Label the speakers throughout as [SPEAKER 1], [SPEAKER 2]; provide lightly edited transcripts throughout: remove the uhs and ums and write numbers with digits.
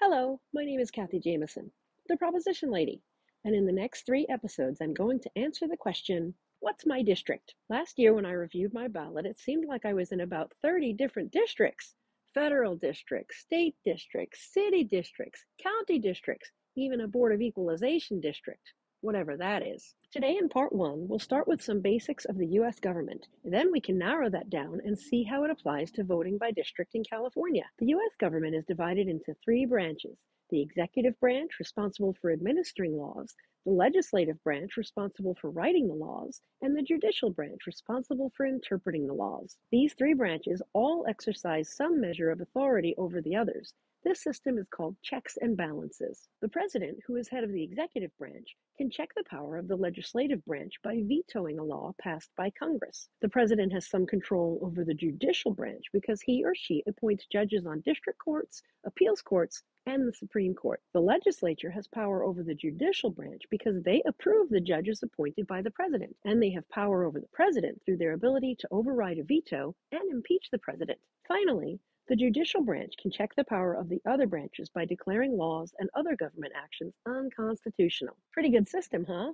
[SPEAKER 1] Hello, my name is Kathy Jameson, the Proposition Lady, and in the next 3 episodes, I'm going to answer the question, what's my district? Last year when I reviewed my ballot, it seemed like I was in about 30 different districts. Federal districts, state districts, city districts, county districts, even a Board of Equalization district, whatever that is. Today in part 1, we'll start with some basics of the U.S. government. Then we can narrow that down and see how it applies to voting by district in California. The U.S. government is divided into 3 branches. The executive branch, responsible for administering laws, the legislative branch, responsible for writing the laws, and the judicial branch, responsible for interpreting the laws. These 3 branches all exercise some measure of authority over the others. This system is called checks and balances. The president, who is head of the executive branch, can check the power of the legislative branch by vetoing a law passed by Congress. The president has some control over the judicial branch because he or she appoints judges on district courts, appeals courts, and the Supreme Court. The legislature has power over the judicial branch because they approve the judges appointed by the president, and they have power over the president through their ability to override a veto and impeach the president. Finally, the judicial branch can check the power of the other branches by declaring laws and other government actions unconstitutional. Pretty good system, huh?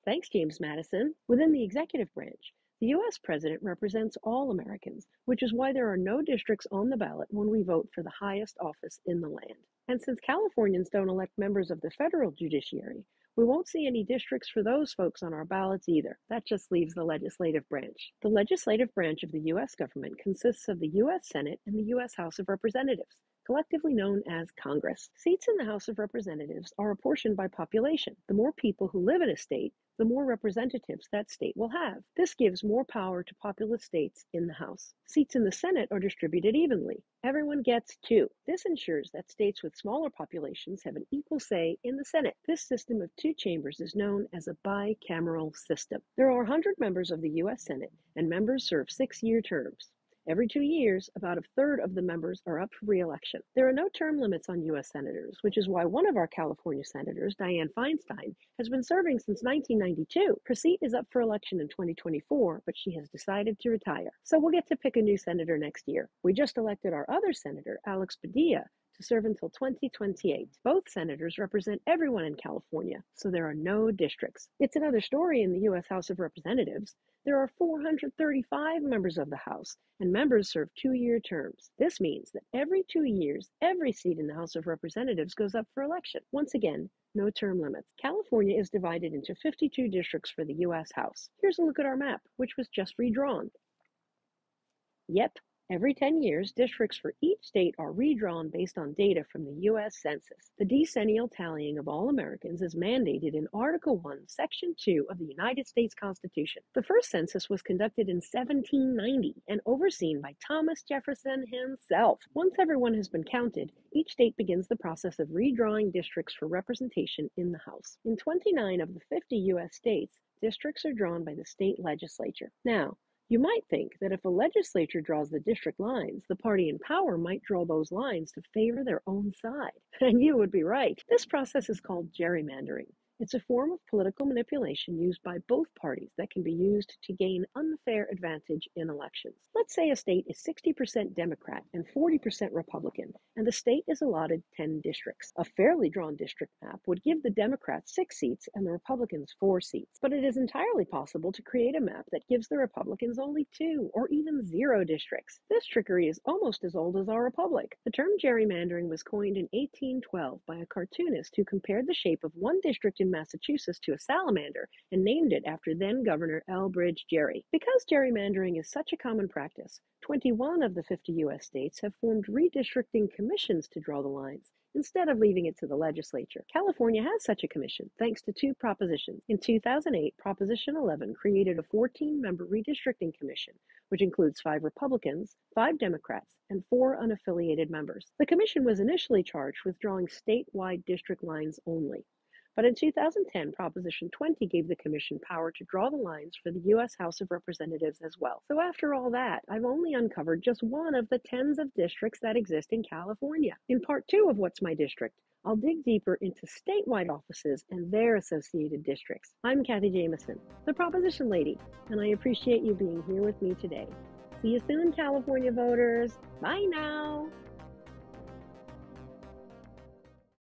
[SPEAKER 1] Thanks, James Madison. Within the executive branch, the U.S. president represents all Americans, which is why there are no districts on the ballot when we vote for the highest office in the land. And since Californians don't elect members of the federal judiciary, we won't see any districts for those folks on our ballots either. That just leaves the legislative branch. The legislative branch of the U.S. government consists of the U.S. Senate and the U.S. House of Representatives, collectively known as Congress. Seats in the House of Representatives are apportioned by population. The more people who live in a state, the more representatives that state will have. This gives more power to populous states in the House. Seats in the Senate are distributed evenly. Everyone gets 2. This ensures that states with smaller populations have an equal say in the Senate. This system of 2 chambers is known as a bicameral system. There are 100 members of the U.S. Senate, and members serve 6-year terms. Every 2 years, about a third of the members are up for re-election. There are no term limits on U.S. senators, which is why one of our California senators, Dianne Feinstein, has been serving since 1992. Her seat is up for election in 2024, but she has decided to retire. So we'll get to pick a new senator next year. We just elected our other senator, Alex Padilla, to serve until 2028. Both senators represent everyone in California, so there are no districts. It's another story in the U.S. House of Representatives. There are 435 members of the House, and members serve 2-year terms. This means that every 2 years, every seat in the House of Representatives goes up for election. Once again, no term limits. California is divided into 52 districts for the U.S. House. Here's a look at our map, which was just redrawn. Yep. Every 10 years, districts for each state are redrawn based on data from the U.S. Census. The decennial tallying of all Americans is mandated in Article 1, Section 2 of the United States Constitution. The first census was conducted in 1790 and overseen by Thomas Jefferson himself. Once everyone has been counted, each state begins the process of redrawing districts for representation in the House. In 29 of the 50 U.S. states, districts are drawn by the state legislature. Now, you might think that if a legislature draws the district lines, the party in power might draw those lines to favor their own side. And you would be right. This process is called gerrymandering. It's a form of political manipulation used by both parties that can be used to gain unfair advantage in elections. Let's say a state is 60% Democrat and 40% Republican, and the state is allotted 10 districts. A fairly drawn district map would give the Democrats 6 seats and the Republicans 4 seats. But it is entirely possible to create a map that gives the Republicans only 2 or even 0 districts. This trickery is almost as old as our republic. The term gerrymandering was coined in 1812 by a cartoonist who compared the shape of one district in Massachusetts to a salamander and named it after then-Governor Elbridge Gerry. Because gerrymandering is such a common practice, 21 of the 50 U.S. states have formed redistricting commissions to draw the lines, instead of leaving it to the legislature. California has such a commission, thanks to 2 propositions. In 2008, Proposition 11 created a 14-member redistricting commission, which includes 5 Republicans, 5 Democrats, and 4 unaffiliated members. The commission was initially charged with drawing statewide district lines only. But in 2010, Proposition 20 gave the Commission power to draw the lines for the U.S. House of Representatives as well. So after all that, I've only uncovered just one of the tens of districts that exist in California. In Part 2 of What's My District, I'll dig deeper into statewide offices and their associated districts. I'm Kathy Jameson, the Proposition Lady, and I appreciate you being here with me today. See you soon, California voters. Bye now.